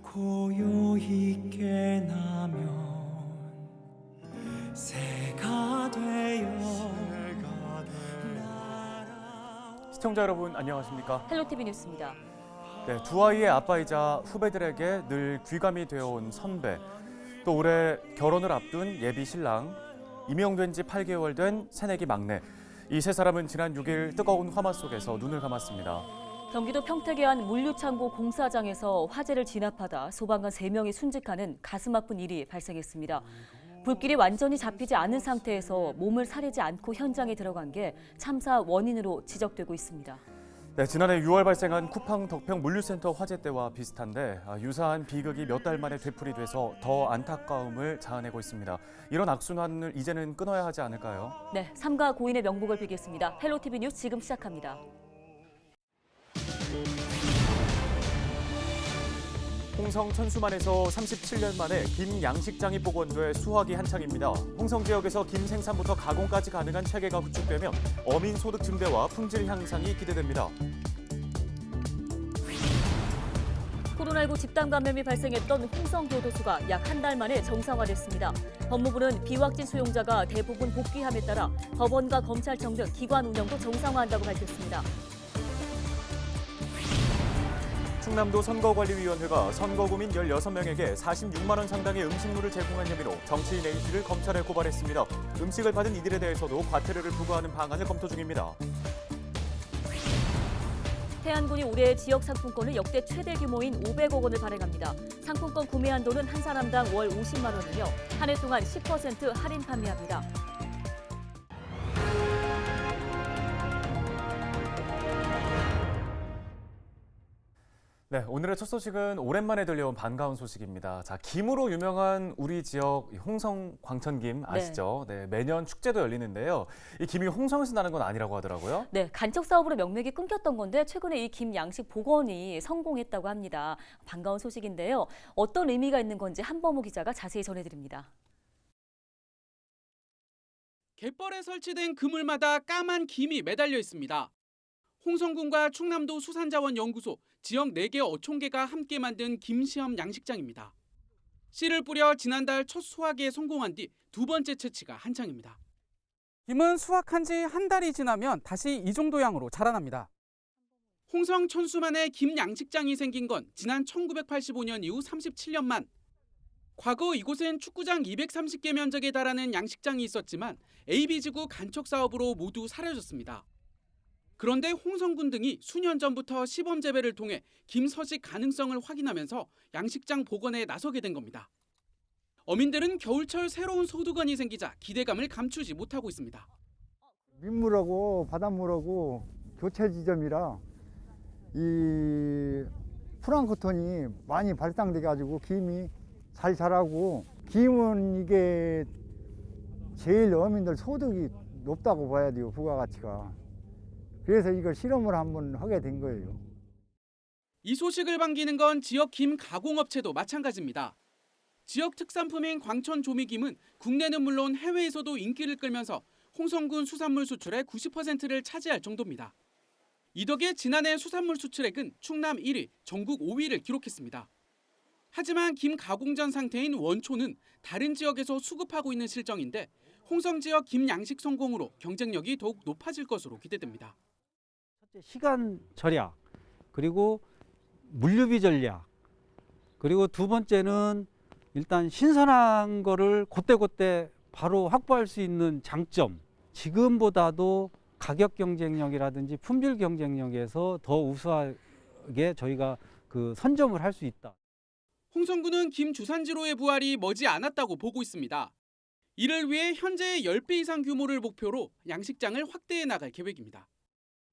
고요히 깨나면 새가 되어 시청자 여러분 안녕하십니까? 헬로티비 뉴스입니다. 네, 두 아이의 아빠이자 후배들에게 늘 귀감이 되어온 선배, 또 올해 결혼을 앞둔 예비 신랑, 임용된 지 8개월 된 새내기 막내. 이 세 사람은 지난 6일 뜨거운 화마 속에서 눈을 감았습니다. 경기도 평택의 한 물류창고 공사장에서 화재를 진압하다 소방관 3명이 순직하는 가슴 아픈 일이 발생했습니다. 불길이 완전히 잡히지 않은 상태에서 몸을 사리지 않고 현장에 들어간 게 참사 원인으로 지적되고 있습니다. 네, 지난해 6월 발생한 쿠팡 덕평 물류센터 화재 때와 비슷한데 유사한 비극이 몇 달 만에 되풀이 돼서 더 안타까움을 자아내고 있습니다. 이런 악순환을 이제는 끊어야 하지 않을까요? 네, 삼가 고인의 명복을 빌겠습니다. 헬로티비 뉴스 지금 시작합니다. 홍성 천수만에서 37년 만에 김 양식장이 복원돼 수확이 한창입니다. 홍성 지역에서 김 생산부터 가공까지 가능한 체계가 구축되면 어민 소득 증대와 품질 향상이 기대됩니다. 코로나19 집단 감염이 발생했던 홍성 교도소가 약 한 달 만에 정상화됐습니다. 법무부는 비확진 수용자가 대부분 복귀함에 따라 법원과 검찰청 등 기관 운영도 정상화한다고 밝혔습니다. 충남도 선거관리위원회가 선거구민 16명에게 46만 원 상당의 음식물을 제공한 혐의로 정치인 A씨를 검찰에 고발했습니다. 음식을 받은 이들에 대해서도 과태료를 부과하는 방안을 검토 중입니다. 태안군이 올해 지역 상품권을 역대 최대 규모인 500억 원을 발행합니다. 상품권 구매 한도는 한 사람당 월 50만 원이며 한 해 동안 10% 할인 판매합니다. 네, 오늘의 첫 소식은 오랜만에 들려온 반가운 소식입니다. 자, 김으로 유명한 우리 지역 홍성 광천김 아시죠? 네, 매년 축제도 열리는데요. 이 김이 홍성에서 나는 건 아니라고 하더라고요. 네, 간척 사업으로 명맥이 끊겼던 건데 최근에 이 김 양식 복원이 성공했다고 합니다. 반가운 소식인데요. 어떤 의미가 있는 건지 한범우 기자가 자세히 전해드립니다. 갯벌에 설치된 그물마다 까만 김이 매달려 있습니다. 홍성군과 충남도 수산자원연구소, 지역 4개 어촌계가 함께 만든 김시험 양식장입니다. 씨를 뿌려 지난달 첫 수확에 성공한 뒤 두 번째 채취가 한창입니다. 김은 수확한 지 한 달이 지나면 다시 이 정도 양으로 자라납니다. 홍성 천수만의 김 양식장이 생긴 건 지난 1985년 이후 37년 만. 과거 이곳엔 축구장 230개 면적에 달하는 양식장이 있었지만 AB지구 간척 사업으로 모두 사라졌습니다. 그런데 홍성군 등이 수년 전부터 시범 재배를 통해 김 서식 가능성을 확인하면서 양식장 복원에 나서게 된 겁니다. 어민들은 겨울철 새로운 소득원이 생기자 기대감을 감추지 못하고 있습니다. 민물하고 바닷물하고 교체 지점이라 이 프랑크톤이 많이 발상돼 가지고 김이 잘 자라고, 김은 이게 제일 어민들 소득이 높다고 봐야 돼요, 부가가치가. 그래서 이걸 실험을 한번 하게 된 거예요. 이 소식을 반기는 건 지역 김 가공업체도 마찬가지입니다. 지역 특산품인 광천 조미김은 국내는 물론 해외에서도 인기를 끌면서 홍성군 수산물 수출의 90%를 차지할 정도입니다. 이 덕에 지난해 수산물 수출액은 충남 1위, 전국 5위를 기록했습니다. 하지만 김 가공전 상태인 원초는 다른 지역에서 수급하고 있는 실정인데 홍성 지역 김 양식 성공으로 경쟁력이 더욱 높아질 것으로 기대됩니다. 시간 절약, 그리고 물류비 전략, 그리고 두 번째는 일단 신선한 거를 그때그때 바로 확보할 수 있는 장점, 지금보다도 가격 경쟁력이라든지 품질 경쟁력에서 더 우수하게 저희가 선점을 할 수 있다. 홍성군은 김 주산지로의 부활이 머지 않았다고 보고 있습니다. 이를 위해 현재의 10배 이상 규모를 목표로 양식장을 확대해 나갈 계획입니다.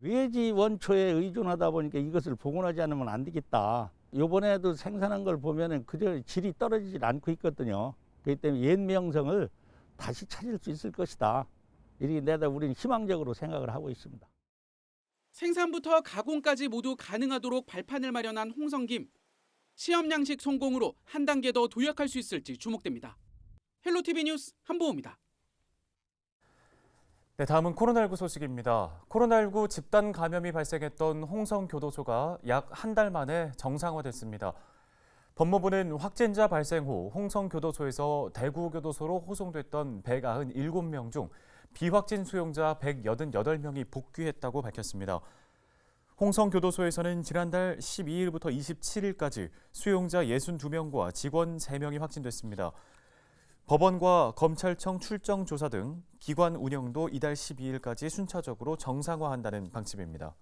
외지 원초에 의존하다 보니까 이것을 복원하지 않으면 안 되겠다. 이번에도 생산한 걸 보면은 그저 질이 떨어지질 않고 있거든요. 그렇기 때문에 옛 명성을 다시 찾을 수 있을 것이다. 이렇게 내다 우리는 희망적으로 생각을 하고 있습니다. 생산부터 가공까지 모두 가능하도록 발판을 마련한 홍성김. 시험 양식 성공으로 한 단계 더 도약할 수 있을지 주목됩니다. 헬로티비 뉴스 한보호입니다. 네, 다음은 코로나19 소식입니다. 코로나19 집단 감염이 발생했던 홍성교도소가 약 한 달 만에 정상화됐습니다. 법무부는 확진자 발생 후 홍성교도소에서 대구교도소로 호송됐던 197명 중 비확진 수용자 188명이 복귀했다고 밝혔습니다. 홍성교도소에서는 지난달 12일부터 27일까지 수용자 62명과 직원 3명이 확진됐습니다. 법원과 검찰청 출정 조사 등 기관 운영도 이달 12일까지 순차적으로 정상화한다는 방침입니다.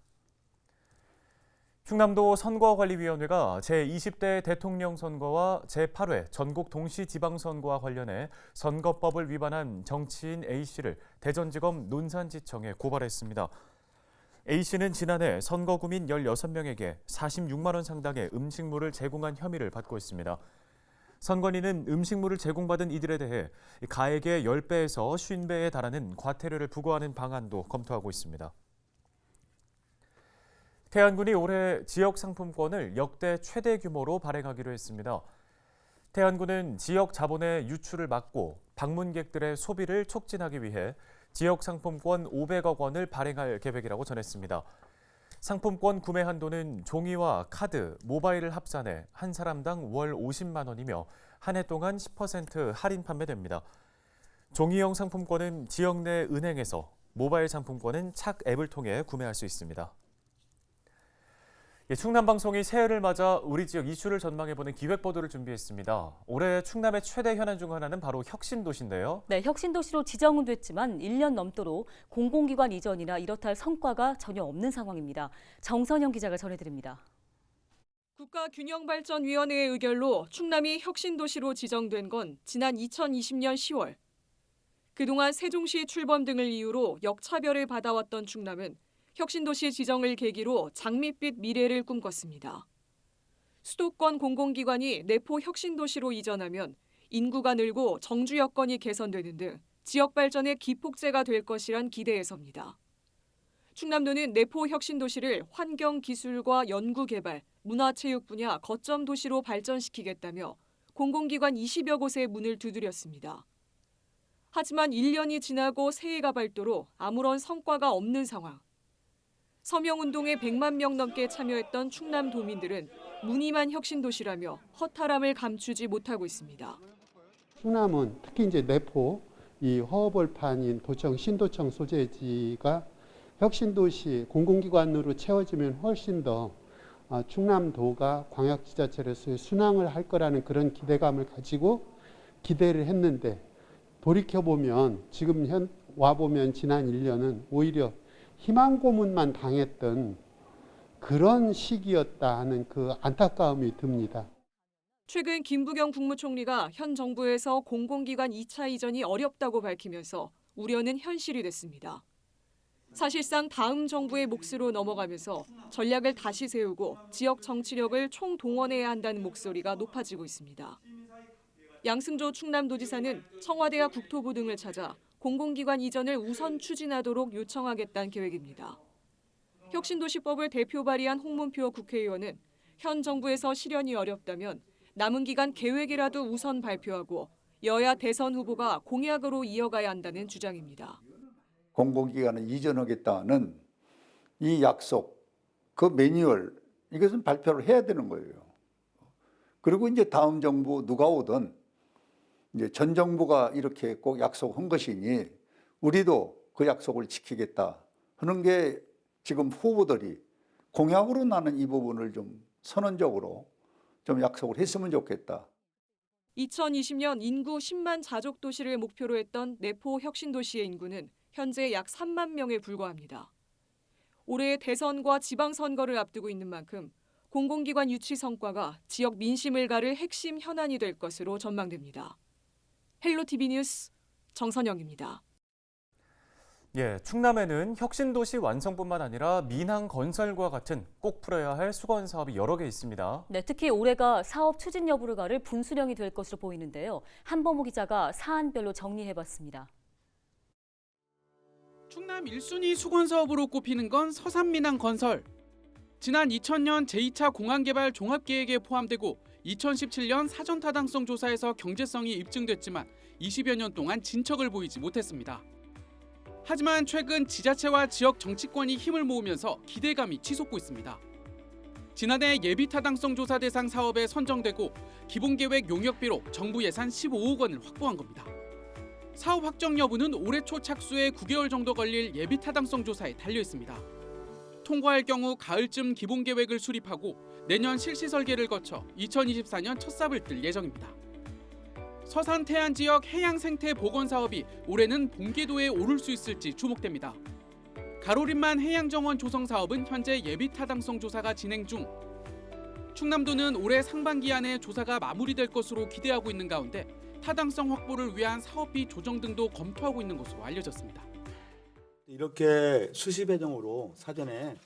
충남도 선거관리위원회가 제20대 대통령 선거와 제8회 전국 동시지방선거와 관련해 선거법을 위반한 정치인 A씨를 대전지검 논산지청에 고발했습니다. A씨는 지난해 선거구민 16명에게 46만 원 상당의 음식물을 제공한 혐의를 받고 있습니다. 선관위는 음식물을 제공받은 이들에 대해 가액의 10배에서 50배에 달하는 과태료를 부과하는 방안도 검토하고 있습니다. 태안군이 올해 지역 상품권을 역대 최대 규모로 발행하기로 했습니다. 태안군은 지역 자본의 유출을 막고 방문객들의 소비를 촉진하기 위해 지역 상품권 500억 원을 발행할 계획이라고 전했습니다. 상품권 구매 한도는 종이와 카드, 모바일을 합산해 한 사람당 월 50만 원이며 한 해 동안 10% 할인 판매됩니다. 종이형 상품권은 지역 내 은행에서, 모바일 상품권은 착 앱을 통해 구매할 수 있습니다. 충남방송이 새해를 맞아 우리 지역 이슈를 전망해보는 기획보도를 준비했습니다. 올해 충남의 최대 현안 중 하나는 바로 혁신도시인데요. 네, 혁신도시로 지정은 됐지만 1년 넘도록 공공기관 이전이나 이렇다 할 성과가 전혀 없는 상황입니다. 정선영 기자가 전해드립니다. 국가균형발전위원회의 의결로 충남이 혁신도시로 지정된 건 지난 2020년 10월. 그동안 세종시 출범 등을 이유로 역차별을 받아왔던 충남은 혁신도시 지정을 계기로 장밋빛 미래를 꿈꿨습니다. 수도권 공공기관이 내포 혁신도시로 이전하면 인구가 늘고 정주 여건이 개선되는 등 지역 발전의 기폭제가 될 것이란 기대에서입니다. 충남도는 내포 혁신도시를 환경, 기술과 연구개발, 문화체육 분야 거점 도시로 발전시키겠다며 공공기관 20여 곳에 문을 두드렸습니다. 하지만 1년이 지나고 새해가 밝도록 아무런 성과가 없는 상황. 서명운동에 100만 명 넘게 참여했던 충남 도민들은 무늬만 혁신도시라며 허탈함을 감추지 못하고 있습니다. 충남은 특히 이제 내포 이 허허벌판인 도청 신도청 소재지가 혁신도시 공공기관으로 채워지면 훨씬 더 충남도가 광역지자체로서의 순항을 할 거라는 그런 기대감을 가지고 기대를 했는데 돌이켜보면 지금 와보면 지난 1년은 오히려 희망 고문만 당했던 그런 시기였다 하는 그 안타까움이 듭니다. 최근 김부겸 국무총리가 현 정부에서 공공기관 2차 이전이 어렵다고 밝히면서 우려는 현실이 됐습니다. 사실상 다음 정부의 몫으로 넘어가면서 전략을 다시 세우고 지역 정치력을 총동원해야 한다는 목소리가 높아지고 있습니다. 양승조 충남도지사는 청와대와 국토부 등을 찾아 공공기관 이전을 우선 추진하도록 요청하겠다는 계획입니다. 혁신도시법을 대표 발의한 홍문표 국회의원은 현 정부에서 실현이 어렵다면 남은 기간 계획이라도 우선 발표하고 여야 대선 후보가 공약으로 이어가야 한다는 주장입니다. 공공기관을 이전하겠다는 이 약속, 그 매뉴얼, 이것은 발표를 해야 되는 거예요. 그리고 이제 다음 정부 누가 오든 이제 전 정부가 이렇게 꼭 약속한 것이니 우리도 그 약속을 지키겠다 하는 게 지금 후보들이 공약으로 나는 이 부분을 좀 선언적으로 좀 약속을 했으면 좋겠다. 2020년 인구 10만 자족 도시를 목표로 했던 내포 혁신도시의 인구는 현재 약 3만 명에 불과합니다. 올해 대선과 지방선거를 앞두고 있는 만큼 공공기관 유치 성과가 지역 민심을 가를 핵심 현안이 될 것으로 전망됩니다. 헬로티비 뉴스 정선영입니다. 충남에는 혁신도시 완성뿐만 아니라 민항 건설과 같은 꼭 풀어야 할 수건 사업이 여러 개 있습니다. 네, 특히 올해가 사업 추진 여부를 가를 분수령이 될 것으로 보이는데요. 한범호 기자가 사안별로 정리해봤습니다. 충남 1순위 수건 사업으로 꼽히는 건 서산민항 건설. 지난 2000년 제2차 공항개발 종합계획에 포함되고 2017년 사전타당성 조사에서 경제성이 입증됐지만 20여 년 동안 진척을 보이지 못했습니다. 하지만 최근 지자체와 지역 정치권이 힘을 모으면서 기대감이 치솟고 있습니다. 지난해 예비 타당성 조사 대상 사업에 선정되고 기본계획 용역비로 정부 예산 15억 원을 확보한 겁니다. 사업 확정 여부는 올해 초 착수에 9개월 정도 걸릴 예비 타당성 조사에 달려 있습니다. 통과할 경우 가을쯤 기본계획을 수립하고 내년 실시 설계를 거쳐 2024년 첫 삽을 뜰 예정입니다. 서산 태안 지역 해양 생태 복원 사업이 올해는 본궤도에 오를 수 있을지 주목됩니다. 가로림만 해양정원 조성 사업은 현재 예비 타당성 조사가 진행 중. 충남도는 올해 상반기 안에 조사가 마무리될 것으로 기대하고 있는 가운데 타당성 확보를 위한 사업비 조정 등도 검토하고 있는 것으로 알려졌습니다. 이렇게 수시 배정으로 사전에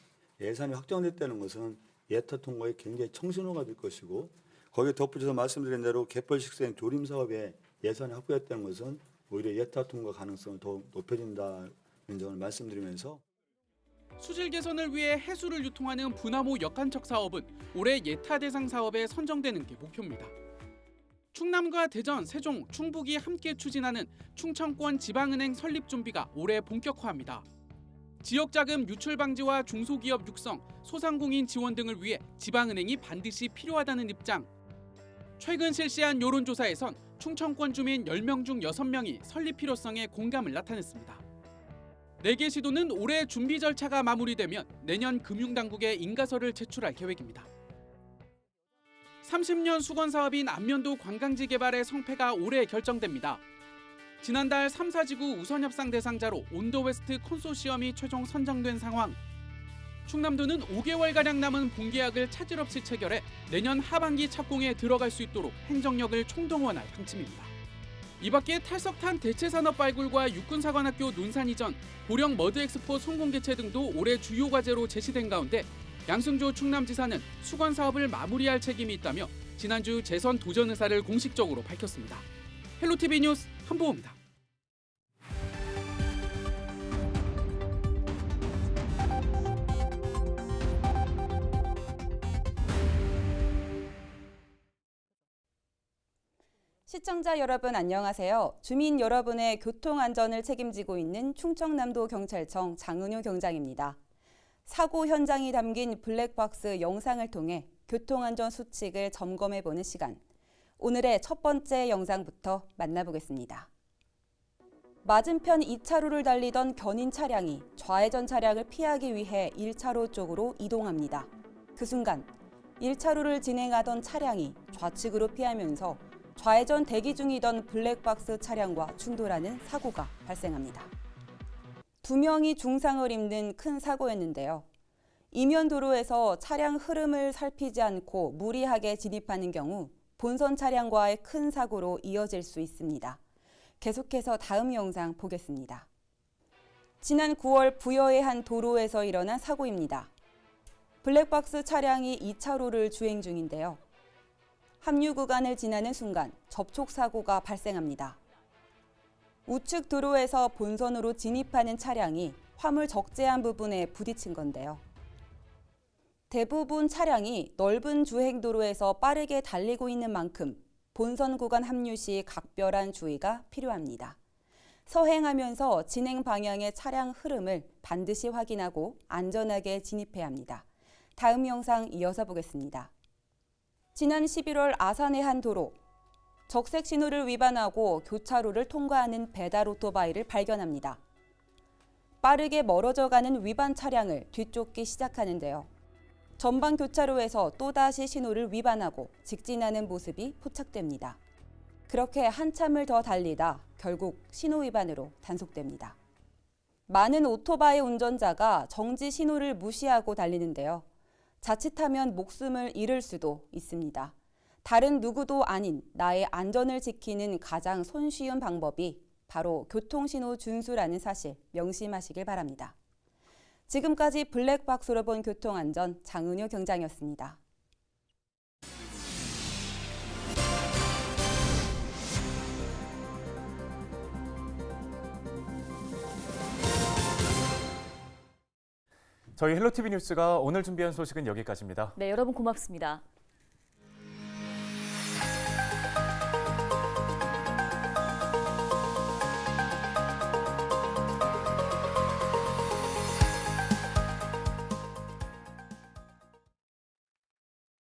예산이 확정됐다는 것은 예타 통과에 굉장히 청신호가 될 것이고, 거기에 덧붙여서 말씀드린 대로 갯벌식생 조림 사업에 예산이 확보됐다는 것은 오히려 예타 통과 가능성을 더 높여진다는 점을 말씀드리면서, 수질 개선을 위해 해수를 유통하는 분화모 역간척 사업은 올해 예타 대상 사업에 선정되는 게 목표입니다. 충남과 대전, 세종, 충북이 함께 추진하는 충청권 지방은행 설립 준비가 올해 본격화합니다. 지역 자금 유출 방지와 중소기업 육성, 소상공인 지원 등을 위해 지방은행이 반드시 필요하다는 입장. 최근 실시한 여론조사에선 충청권 주민 10명 중 6명이 설립 필요성에 공감을 나타냈습니다. 4개 시도는 올해 준비 절차가 마무리되면 내년 금융당국에 인가서를 제출할 계획입니다. 30년 수건 사업인 안면도 관광지 개발의 성패가 올해 결정됩니다. 지난달 3사지구 우선협상 대상자로 온더웨스트 콘소시엄이 최종 선정된 상황. 충남도는 5개월가량 남은 본계약을 차질 없이 체결해 내년 하반기 착공에 들어갈 수 있도록 행정력을 총동원할 방침입니다. 이 밖에 탈석탄 대체산업 발굴과 육군사관학교 논산 이전, 보령 머드엑스포 성공 개최 등도 올해 주요 과제로 제시된 가운데 양승조 충남지사는 수건 사업을 마무리할 책임이 있다며 지난주 재선 도전 의사를 공식적으로 밝혔습니다. 헬로티비 뉴스 한보호입니다. 시청자 여러분 안녕하세요. 주민 여러분의 교통 안전을 책임지고 있는 충청남도 경찰청 장은효 경장입니다. 사고 현장이 담긴 블랙박스 영상을 통해 교통안전 수칙을 점검해보는 시간. 오늘의 첫 번째 영상부터 만나보겠습니다. 맞은편 2차로를 달리던 견인 차량이 좌회전 차량을 피하기 위해 1차로 쪽으로 이동합니다. 그 순간 1차로를 진행하던 차량이 좌측으로 피하면서 좌회전 대기 중이던 블랙박스 차량과 충돌하는 사고가 발생합니다. 2명이 중상을 입는 큰 사고였는데요. 이면 도로에서 차량 흐름을 살피지 않고 무리하게 진입하는 경우 본선 차량과의 큰 사고로 이어질 수 있습니다. 계속해서 다음 영상 보겠습니다. 지난 9월 부여의 한 도로에서 일어난 사고입니다. 블랙박스 차량이 2차로를 주행 중인데요. 합류 구간을 지나는 순간 접촉 사고가 발생합니다. 우측 도로에서 본선으로 진입하는 차량이 화물 적재한 부분에 부딪힌 건데요. 대부분 차량이 넓은 주행도로에서 빠르게 달리고 있는 만큼 본선 구간 합류 시 각별한 주의가 필요합니다. 서행하면서 진행 방향의 차량 흐름을 반드시 확인하고 안전하게 진입해야 합니다. 다음 영상 이어서 보겠습니다. 지난 11월 아산의 한 도로, 적색 신호를 위반하고 교차로를 통과하는 배달 오토바이를 발견합니다. 빠르게 멀어져 가는 위반 차량을 뒤쫓기 시작하는데요. 전방 교차로에서 또다시 신호를 위반하고 직진하는 모습이 포착됩니다. 그렇게 한참을 더 달리다 결국 신호 위반으로 단속됩니다. 많은 오토바이 운전자가 정지 신호를 무시하고 달리는데요. 자칫하면 목숨을 잃을 수도 있습니다. 다른 누구도 아닌 나의 안전을 지키는 가장 손쉬운 방법이 바로 교통신호 준수라는 사실 명심하시길 바랍니다. 지금까지 블랙박스로 본 교통안전 장은효 경장이었습니다. 저희 헬로티비 뉴스가 오늘 준비한 소식은 여기까지입니다. 네, 여러분 고맙습니다.